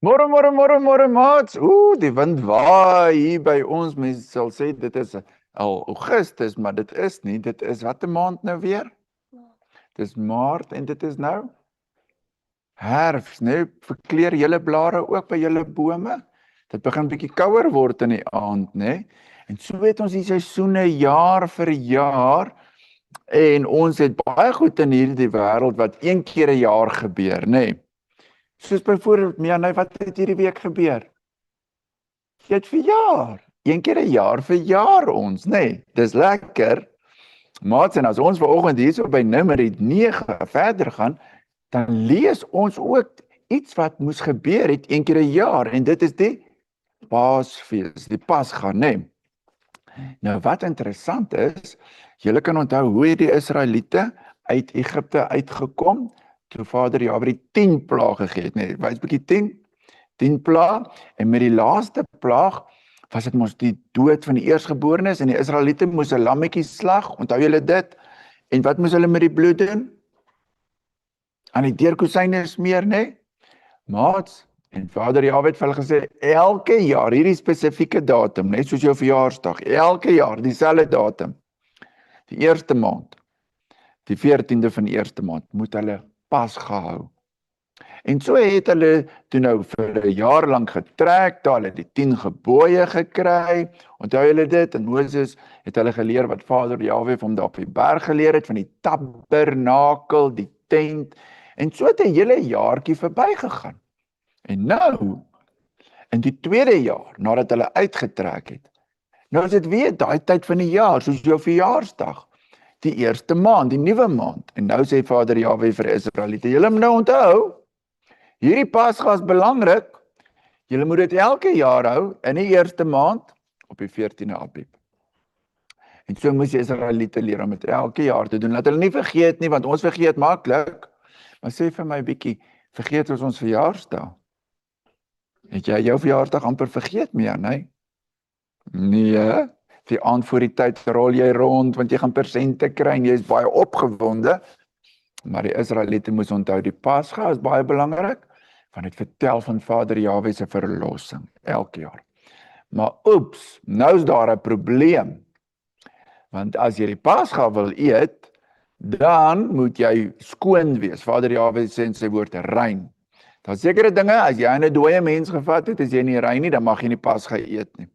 Môre maats. Die wind waai hier by ons. Mense sal sê dit is al Augustus, maar dit is nie. Dit is watter maand nou weer? Dis Maart en dit is nou herfs, né? Verkleur julle blare ook by julle bome? Dit begin bietjie kouer word in die aand, né? En so weet ons die seisoene jaar vir jaar en ons het baie goed in hierdie wêreld wat een keer 'n jaar gebeur, né? Soos byvoorbeeld, Mianay, wat het hierdie week gebeur? Jy het verjaar. Een keer 'n jaar verjaar ons, né? Dis lekker. Maats, en as ons vanoggend hierso by Numeri 9 verder gaan, dan lees ons ook iets wat moes gebeur het een keer 'n jaar en dit is die Paasfees, die Pasga, né? Nou wat interessant is, julle kan onthou hoe het die Israeliete uit Egipte uitgekom toe Vader Jahwe die 10 plaae gegee het, né? Wys bietjie 10 plaae en met die laaste plaag was dit mos die dood van die eerstgeborenes en die Israeliete moes 'n lammetjie slag, onthou julle dit? En wat moes hulle met die bloed doen? Aan die deurkosyne smeer, né? Maats, en Vader Jahwe het vir hulle gesê, elke jaar, hierdie spesifieke datum, net soos jou verjaarsdag, elke jaar, dieselfde datum, die eerste maand, die 14de van die eerste maand, moet hulle Pasga hou. En so het hulle toe nou vir 'n jaar lank getrek, daar hulle die 10 gebooie gekry. Onthou julle dit? En Moses het hulle geleer wat Vader Jahwe vir hom daar op die berg geleer het van die tabernakel, die tent. En so het 'n hele jaartjie verbygegaan. En nou, in die tweede jaar nadat hulle uitgetrek het, nou is dit weer daai tyd van die jaar, soos jou verjaarsdag, die eerste maand, die nuwe maand. En nou sê Vader Jahwe vir Israeliete, julle moet nou onthou, hierdie Pasga is belangrik. Julle moet dit elke jaar hou in die eerste maand op die 14de Abib. En so moes die Israeliete leer om dit elke jaar te doen. Laat hulle nie vergeet nie, want ons vergeet maklik. Maar sê vir my bietjie, vergeet ons verjaarsdag? Het jy jou verjaarsdag amper vergeet, Mia, nee? Nee, die aand voor die tyd rol jy rond, want jy gaan persente kry en jy is baie opgewonde. Maar die Israeliete moes onthou, die Pasga is baie belangrik, want dit vertel van Vader Jahwe se verlossing elke jaar. Maar oeps, nou is daar 'n probleem. Want as jy die Pasga wil eet, dan moet jy skoon wees. Vader Jahwe sê in sy woord rein. Daar sekere dinge, as jy 'n dooie mens gevat het, as jy nie rein nie, dan mag jy nie Pasga eet nie.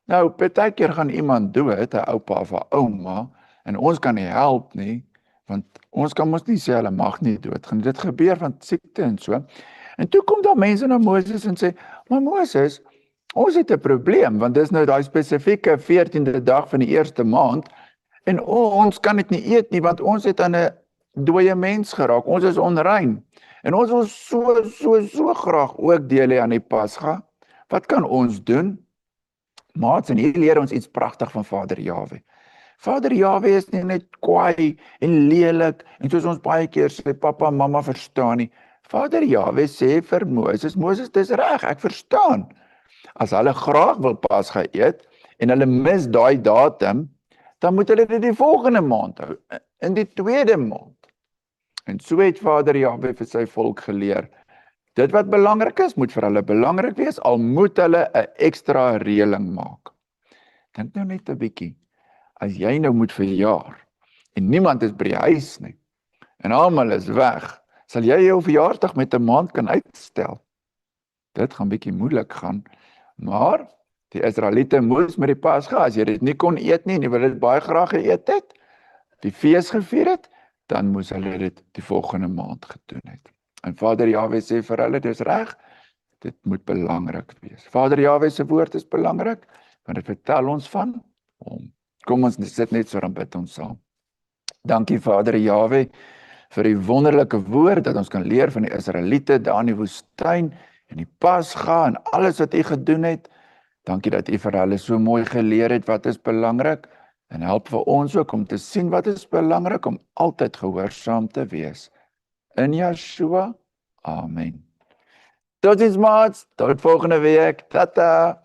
Nou, partykeer gaan iemand dood, 'n oupa of 'n ouma, en ons kan nie help nie, want ons kan mos nie sê hulle mag nie doodgaan. Dit gebeur van siekte en so. En toe kom daar mense na Moses en sê, maar Moses, ons het 'n probleem, want dis nou daai spesifieke 14de dag van die eerste maand, en ons kan dit nie eet nie, want ons het aan 'n dooie mens geraak, ons is onrein. En ons wil so graag ook deel hê aan die Pasga. Wat kan ons doen? Maats, en hier leer ons iets pragtig van Vader Jahwe. Vader Jahwe is nie net kwaai en lelik, en soos ons baie keer sê, papa en mamma verstaan nie. Vader Jahwe sê vir Moses, Moses, dis reg, ek verstaan. As hulle graag wil Pasga eet, en hulle mis daai datum, dan moet hulle dit die volgende maand hou, in die tweede maand. En so het Vader Jahwe vir sy volk geleer, dit wat belangrik is, moet vir hulle belangrik wees, al moet hulle 'n ekstra reëling maak. Dink nou net 'n bietjie, as jy nou moet verjaar, en niemand is by die huis nie, en almal is weg, sal jy jou verjaarsdag met 'n maand kan uitstel? Dit gaan bietjie moeilik gaan, maar die Israeliete moes met die Pasga, as jy dit nie kon eet nie, en jy wil dit baie graag geëet het, die fees gevier het, dan moes hulle dit die volgende maand gedoen het. En Vader Jahwe sê vir hulle, dis reg, dit moet belangrik wees. Vader Jahwe se woord is belangrik, want dit vertel ons van hom. Kom ons sit net so, dan bid ons saam. Dankie Vader Jahwe vir die wonderlike woord dat ons kan leer van die Israeliete daar in die woestyn en die Pasga en alles wat U gedoen het. Dankie dat U vir hulle so mooi geleer het wat is belangrik en help vir ons ook om te sien wat is belangrik om altyd gehoorsaam te wees. In Yeshua, amen. Totsiens maats, tot volgende week. Tata.